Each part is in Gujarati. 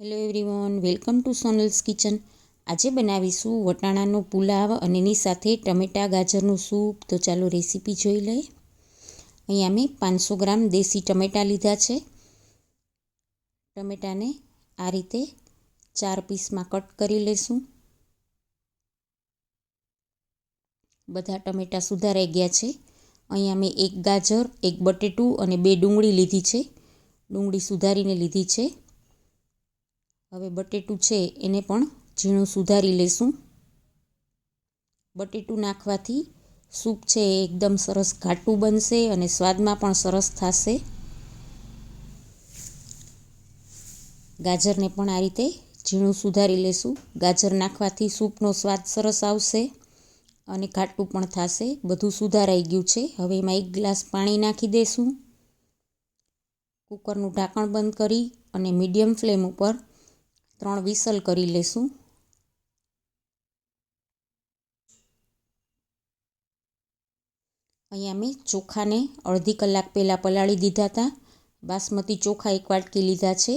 Hello everyone, welcome to Sonal's kitchen. આજે બનાવીશું વટાણાનો પુલાવ અને એની સાથે ટમેટા ગાજરનું સૂપ. તો ચાલો રેસીપી જોઈ લઈએ. અહીંયા મેં 500 ગ્રામ દેશી ટમેટાં લીધા છે. ટમેટાને આ રીતે 4 પીસમાં કટ કરી લેશું. બધા ટમેટાં સુધારાઈ ગયા છે. અહીંયા મેં 1 ગાજર, 1 બટેટું અને 2 ડુંગળી લીધી છે. ડુંગળી સુધારીને લીધી છે. હવે બટેટું છે એને પણ ઝીણું સુધારી લેશું. બટેટું નાખવાથી સૂપ છે એ એકદમ સરસ ઘાટું બનશે અને સ્વાદમાં પણ સરસ થશે. ગાજરને પણ આ રીતે ઝીણું સુધારી લેશું. ગાજર નાખવાથી સૂપનો સ્વાદ સરસ આવશે અને ઘાટું પણ થશે. બધું સુધારાઈ ગયું છે. હવે એમાં 1 ગ્લાસ પાણી નાખી દઈશું. કુકરનું ઢાંકણ બંધ કરી અને મીડિયમ ફ્લેમ ઉપર 3 વિસલ કરી લેશું. અહીંયા મેં ચોખાને અડધી કલાક પહેલાં પલાળી દીધા હતા. બાસમતી ચોખા 1 વાટકી લીધા છે.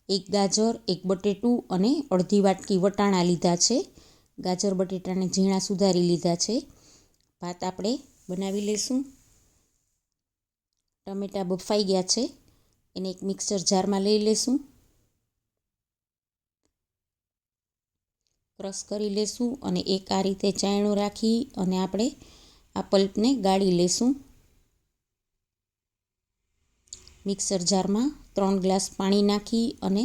1 ગાજર, 1 બટેટું અને અડધી વાટકી વટાણા લીધા છે. ગાજર બટેટાને ઝીણા સુધારી લીધા છે. ભાત આપણે બનાવી લઈશું. ટમેટાં બફાઈ ગયા છે. એને એક મિક્સર જારમાં લઈ લઈશું. ક્રશ કરી લેશું અને એક આ રીતે ચાયણો રાખી અને આપણે આ પલ્પને ગાળી લેશું. મિક્સર જારમાં 3 ગ્લાસ પાણી નાખી અને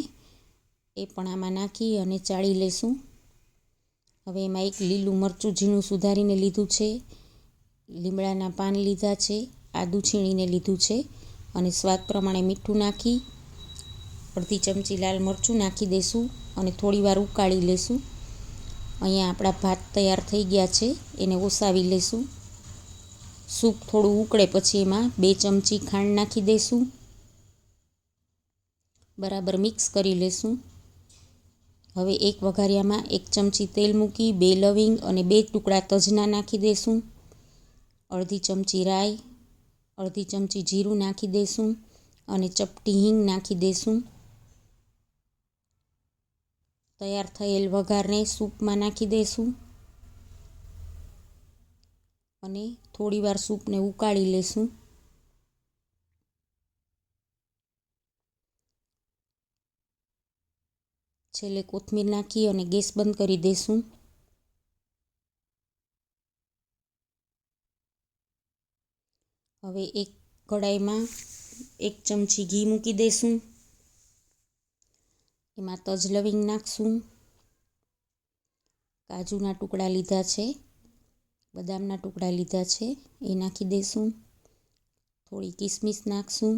એ પણ આમાં નાખી અને ચાળી લેશું. હવે એમાં 1 લીલું મરચું ઝીણું સુધારીને લીધું છે. લીમડાના પાન લીધા છે. આદું છીણીને લીધું છે અને સ્વાદ પ્રમાણે મીઠું નાખી અડધી ચમચી લાલ મરચું નાખી દઈશું અને થોડીવાર ઉકાળી લેશું. અહીંયા આપણા ભાત તૈયાર થઈ ગયા છે. એને ઓસાવી લેશું. સૂપ થોડું ઉકળે પછી એમાં 2 ચમચી ખાંડ નાખી દઈશું. બરાબર મિક્સ કરી લેશું. હવે એક વઘારિયામાં 1 ચમચી તેલ મૂકી 2 લવિંગ અને 2 ટુકડા તજના નાખી દઈશું. અડધી ચમચી રાઈ, અડધી ચમચી જીરું નાખી દઈશું અને ચપટી હિંગ નાખી દઈશું. તૈયાર થયેલ વઘારને સૂપમાં નાખી દઈશું અને થોડીવાર સૂપને ઉકાળી લેશું. છેલ્લે કોથમીર નાખી અને ગેસ બંધ કરી દઈશું. હવે એક કઢાઈમાં 1 ચમચી ઘી મૂકી દઈશું. એમાં તજ લવિંગ નાખશું. કાજુના ટુકડા લીધા છે, બદામના ટુકડા લીધા છે એ નાખી દઈશું. થોડી કિસમિસ નાખશું.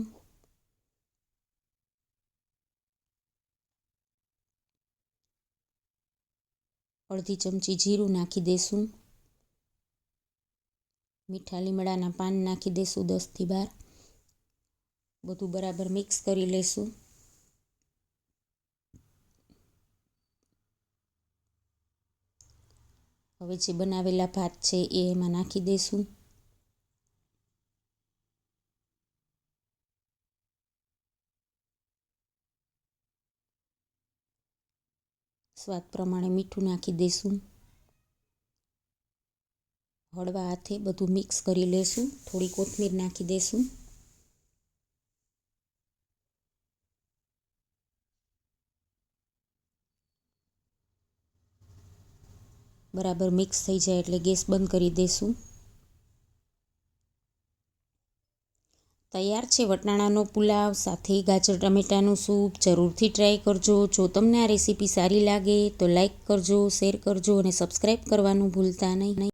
અડધી ચમચી જીરું નાખી દઈશું. મીઠા લીમડાના પાન નાખી દઈશું 10 થી 12. બધું બરાબર મિક્સ કરી લઈશું. હવે જે બનાવેલા ભાત છે એ એમાં નાખી દઈશું. સ્વાદ પ્રમાણે મીઠું નાખી દઈશું. હળવા હાથે બધું મિક્સ કરી લેશું. થોડી કોથમીર નાખી દઈશું. બરાબર મિક્સ થઈ જાય એટલે ગેસ બંધ કરી દઈશું. તૈયાર છે વટાણાનો પુલાવ સાથે ગાજર ટમેટાનું સૂપ. જરૂરથી ટ્રાય કરજો. જો તમને આ રેસીપી સારી લાગે તો લાઈક કરજો, શેર કરજો અને સબસ્ક્રાઈબ કરવાનું ભૂલતા નહીં.